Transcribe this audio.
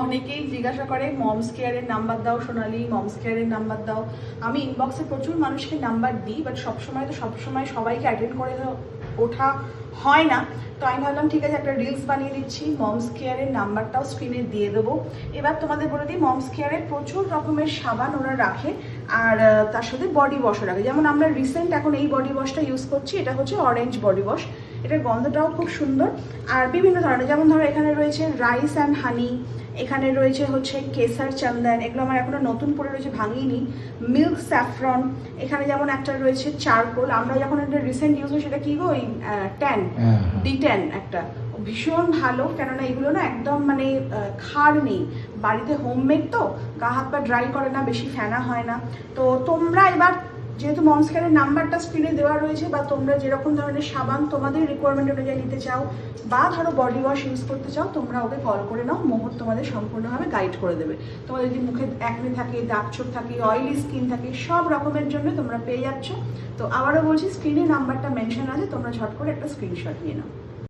অনেকেই জিজ্ঞাসা করে মমস কেয়ারের নাম্বার দাও সোনালি, মমস কেয়ারের নাম্বার দাও। আমি ইনবক্সে প্রচুর মানুষকে নাম্বার দিই, বাট সবসময় সবাইকে অ্যাটেন্ড করে ওঠা হয় না। তো আমি ভাবলাম ঠিক আছে একটা রিলস বানিয়ে দিচ্ছি, মমস কেয়ারের নাম্বারটাও স্ক্রিনে দিয়ে দেবো। এবার তোমাদের বলে দিই, মমস কেয়ারের প্রচুর রকমের সাবান ওরা রাখে, আর তার সাথে বডি ওয়াশও রাখে। যেমন আমরা রিসেন্ট এখন এই বডি ওয়াশটা ইউজ করছি, এটা হচ্ছে অরেঞ্জ বডি ওয়াশ। এটার গন্ধটাও খুব সুন্দর। আর বিভিন্ন ধরনের, যেমন ধরো এখানে রয়েছে রাইস অ্যান্ড হানি, এখানে রয়েছে হচ্ছে কেসার চন্দন, এগুলো আমার এখনো নতুন পরে রয়েছে, ভাঙিনি। মিল্ক স্যাফরন, এখানে যেমন একটা রয়েছে চারকোল। আমরা যখন একটা রিসেন্ট ইউজ হয় সেটা কি গো, ওই ট্যান, D10 একটা, ভীষণ ভালো। কেননা এগুলো না একদম মানে ক্ষার নেই, বাড়িতে হোমমেড তো, গা হাত পা ড্রাই করে না, বেশি ফেনা হয় না। তো তোমরা এবার যেহেতু মমস কেয়ারের নাম্বারটা স্ক্রিনে দেওয়া রয়েছে, বা তোমরা যেরকম ধরনের সাবান তোমাদের রিকোয়ারমেন্ট অনুযায়ী নিতে চাও, বা ধরো বডি ওয়াশ ইউজ করতে চাও, তোমরা ওকে কল করে নাও, মোহর তোমাদের সম্পূর্ণভাবে গাইড করে দেবে। তোমাদের যদি মুখে একনে থাকে, দাগ ছোপ থাকে, অয়েলি স্কিন থাকে, সব রকমের জন্য তোমরা পেয়ে যাচ্ছ। তো আবারও বলছি, স্ক্রিনে নাম্বারটা মেনশন আছে, তোমরা ঝট করে একটা স্ক্রিনশট নিয়ে নাও।